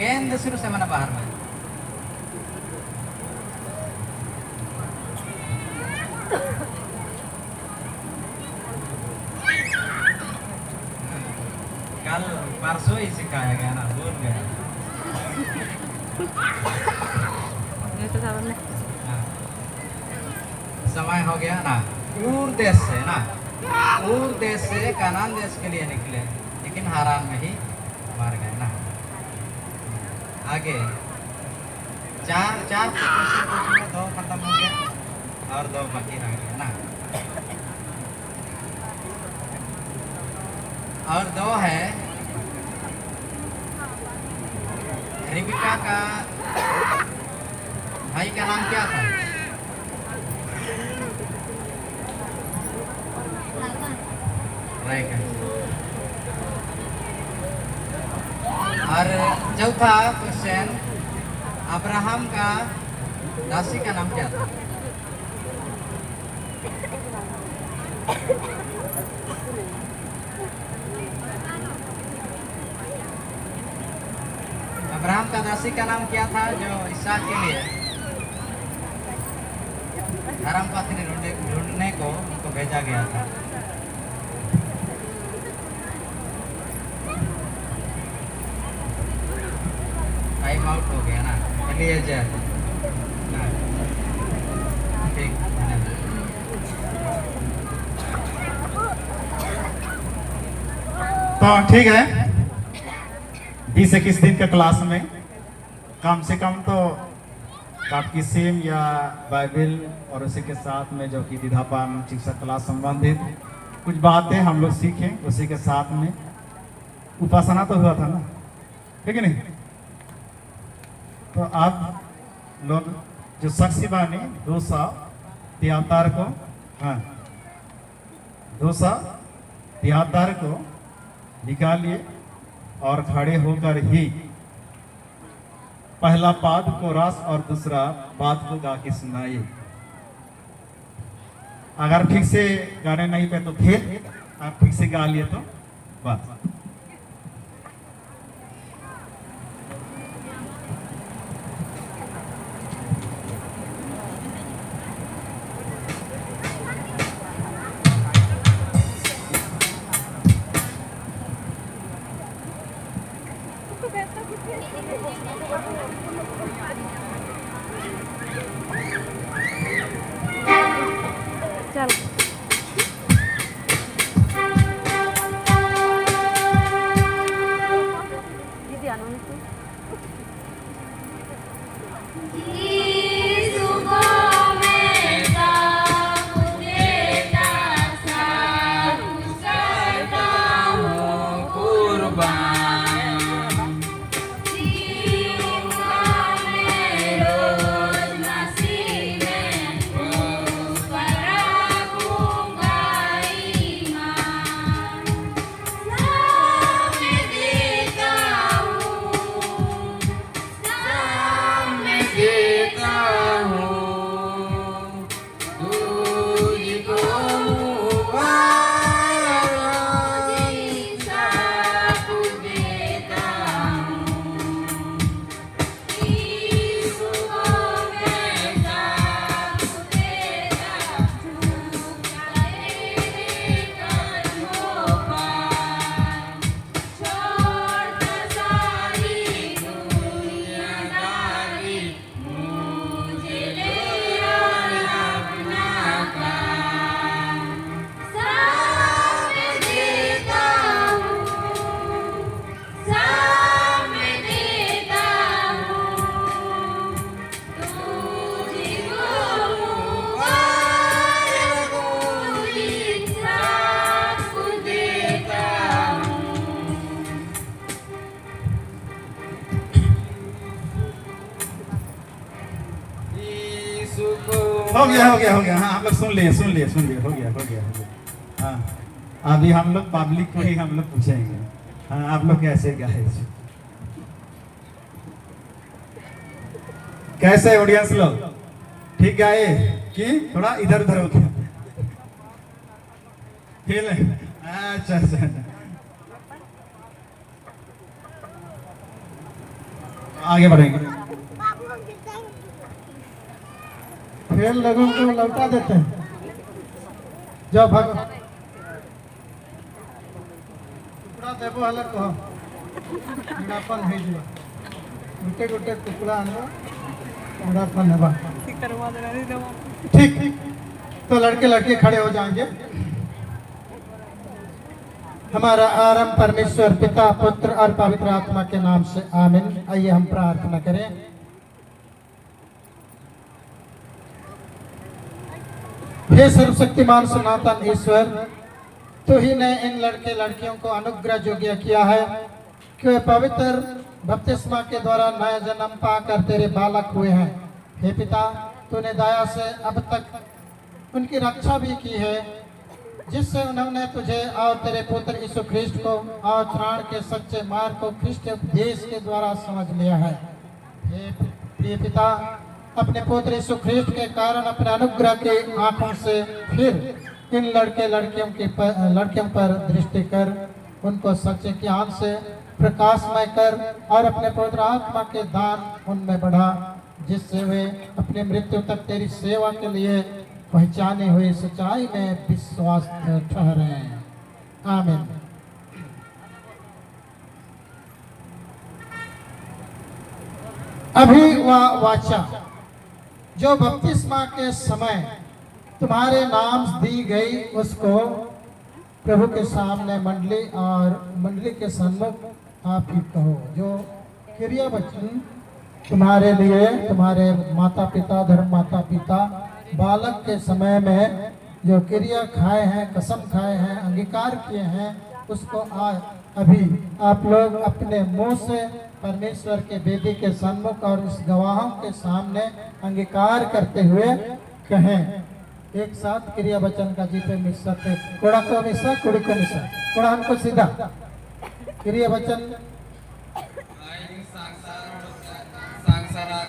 केंद्र शुरू से मना बाहर में कल परसों ही सिखाया गया ना, भूल गया। समय हो गया ना, ऊर देश से ना, ऊर देश से कानान देश के लिए निकले, लेकिन हारान में ही मार गए ना। आगे चार क्वेश्चन 2 खत्म हो गया और 2 बाकी रह गए ना। और 2 है रिबिका का भाई का नाम क्या था? और चौथा क्वेश्चन, अब्राहम का दासी का नाम क्या था? अब्राहम का दासी का नाम क्या था जो इसहाक के लिए धर्म पत्नी ढूंढने को उनको भेजा गया था? टाइम आउट हो गया ना, चलिए जय। ठीक, तो ठीक है, 20-21 दिन का क्लास में कम से कम तो काटकिसिम या बाइबल और उसी के साथ में जो कि विधापान शिक्षा क्लास संबंधित कुछ बातें हम लोग सीखें। उसी के साथ में उपासना तो हुआ था ना, ठीक है नहीं? तो आप लोग जो साक्षी बानी 273 को, हाँ 273 को निकालिए और खड़े होकर ही पहला पाद को रस और दूसरा पाद को गा के सुनाइए। अगर ठीक से गाने नहीं पे तो फिर आप ठीक से गा लिए तो बस। हो गया। हाँ आप लोग सुन लिए, हो गया। हाँ अभी हम लोग पब्लिक को ही हम लोग पूछेंगे, हाँ आप लोग कैसे गाए, कैसे ऑडियंस लोग ठीक गाए कि थोड़ा इधर उधर हो गया? ठीक है, अच्छा। आगे बढ़ेंगे। फिर लोगों को लौटा देते हैं। जो भग टुकड़ा देवो हल कह बुढ़ापन है जो गोटे गोटे टुकड़ा आनो बुढ़ापन है। ठीक, तो लड़के लड़के खड़े हो जाएंगे। हमारा आरंभ परमेश्वर पिता पुत्र और पवित्र आत्मा के नाम से आमीन। आइए हम प्रार्थना करें। हे सर्वशक्तिमान सनातन ईश्वर, तू ही ने इन लड़के लड़कियों को अनुग्रह योग्य किया है कि वे पवित्र बपतिस्मा के द्वारा नया जन्म पाकर तेरे बालक हुए हैं। हे पिता, तूने दया से अब तक उनकी रक्षा भी की है, जिससे उन्होंने तुझे और तेरे पुत्र यीशु ख्रिस्ट को और त्राण के सच्चे मार्ग को ख्रिस्ट उपदेश के द्वारा समझ लिया है। हे प्रिय पिता, अपने पुत्र यीशु ख्रिस्ट के कारण अपने अनुग्रह की आंखों से फिर इन लड़के लड़कियों पर दृष्टि कर, उनको सच्चे ज्ञान से प्रकाशमय कर और अपने पवित्र आत्मा के दान उनमें बढ़ा, जिससे वे अपनी मृत्यु तक तेरी सेवा के लिए पहचाने हुए सच्चाई में विश्वास ठहरे। आमीन। अभी वह वाचा जो बपतिस्मा के समय तुम्हारे नाम दी गई, उसको प्रभु के सामने मंडली के सम्मुख आप ही कहो। जो क्रिया वचन तुम्हारे लिए तुम्हारे माता पिता धर्म माता पिता बालक के समय में जो क्रिया खाए हैं, कसम खाए हैं, अंगीकार किए हैं, उसको आज अभी आप लोग अपने मुंह से परमेश्वर के वेदी के सम्मुख और इस गवाहों के सामने अंगीकार करते हुए कहें। एक साथ क्रिया वचन का जीते मिश्रा थे कोड़ा को मिश्रा कुड़ी को मिश्रा कोड़ा हमको सीधा क्रिया वचन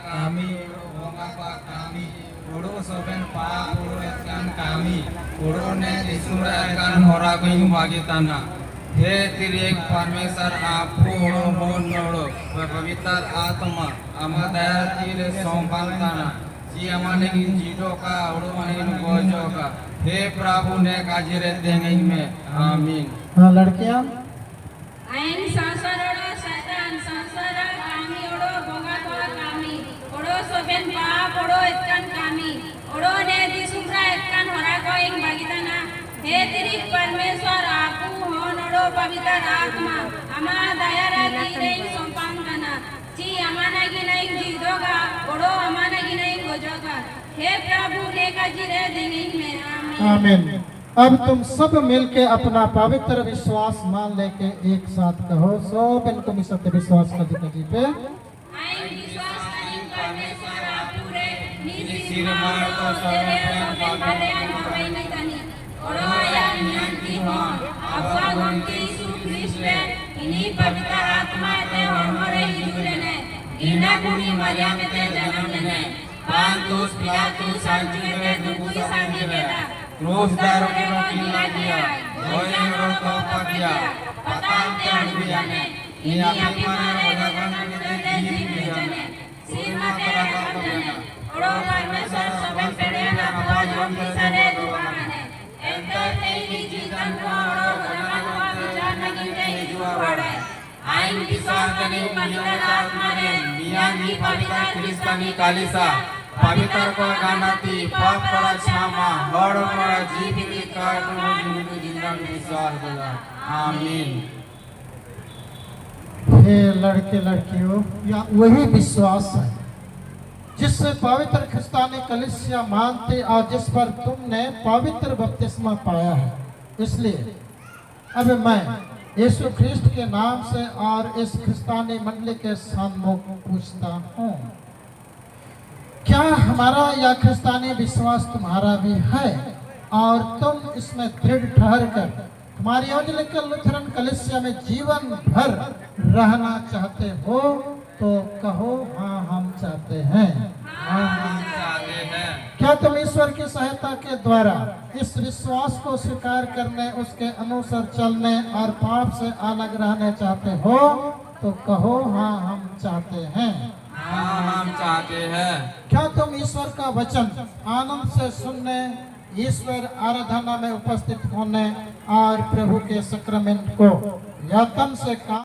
kami wonga pa kami uro soben pa uro etkan kami uro ne disura kan hora kuin bagitana हे तिरेक परमेश्वर आपको uro bon noro पवित्र आत्मा ama daya tire sompantana जी अमाने की जीतों का uro माने की गोजों का हे प्रभु ने काजिरे देंगे में आमीन। हाँ लड़कियां आइन संसारों शैतान संसारा कामी ओडो बोगा तो कामी ओडो सोबेन पाप ओडो इतकन कामी ओडो ने दिसुम्रा इतकन हरा को इन बागिताना हे तेरी परमेश्वर आपू हो नोडो पवित्र आत्मा अमा दया राती रे संपांगना जी अमाना की नहीं जीतोगा ओडो अमाना की नहीं गोजोगा हे प्रभु ने काजिरे देंगे में आमीन। आमीन। अब तुम सब मिलके अपना पवित्र विश्वास मान लेके एक साथ कहो। सब इनको मिलते विश्वास कजी कजी पे आइन विश्वास करें परमेश्वर आपुरे सिर मार तो सर्वप्रेम भले अनोई नहीं तनी ओरो या नियंती हो अब्बा गंती सुक्रिस्टे इन्हीं पवित्र आत्मा ते हमारे हिजुले ने गिना गुनी मरियम ते जन्म लेने पांतुस पिलातुस सांचुए ते दुखी सांची बेटा रोजदारों को किला दिया गोयरों को पकिया पताल के अड़बिया ने इन्हीं अपनी मारे भगवान के जीव में जाने सीमा तेरा करना ओरो परमेश्वर सबे पेड़े ना आवाज होती सरे दुआने एंतर तेरी जीवन को ओरो भगवान को विचार न गिनते ही जुआ पड़े आइन विश्वास करें पवित्र आत्मा ने मियां की पवित्र क्रिस्तानी कालिसा पवित्र को गानाती पाप पर क्षमा हर पर जीवित कर को जिंदगी विश्वास करा आमीन। हे लड़के लड़कियों, या वही विश्वास है जिससे पवित्र क्रिस्तानी कलीसिया मानते और जिस पर तुमने पवित्र बपतिस्मा पाया है। इसलिए अब मैं यीशु ख्रिस्ट के नाम से और इस क्रिस्तानी मंडली के सम्मुख पूछता हूँ, क्या हमारा या क्रिस्तानी विश्वास तुम्हारा भी है और तुम इसमें दृढ़ ठहर कर हमारी एवंजेलिकल लूथरन कलीसिया में जीवन भर रहना चाहते हो? तो कहो हाँ हम चाहते हैं। क्या तुम ईश्वर की सहायता के द्वारा इस विश्वास को स्वीकार करने, उसके अनुसार चलने और पाप से अलग रहने चाहते हो? तो कहो हाँ हम चाहते हैं। हाँ हम चाहते हैं। क्या तुम ईश्वर का वचन आनंद से सुनने, ईश्वर आराधना में उपस्थित होने और प्रभु के सक्रमेंट को यत्न से काम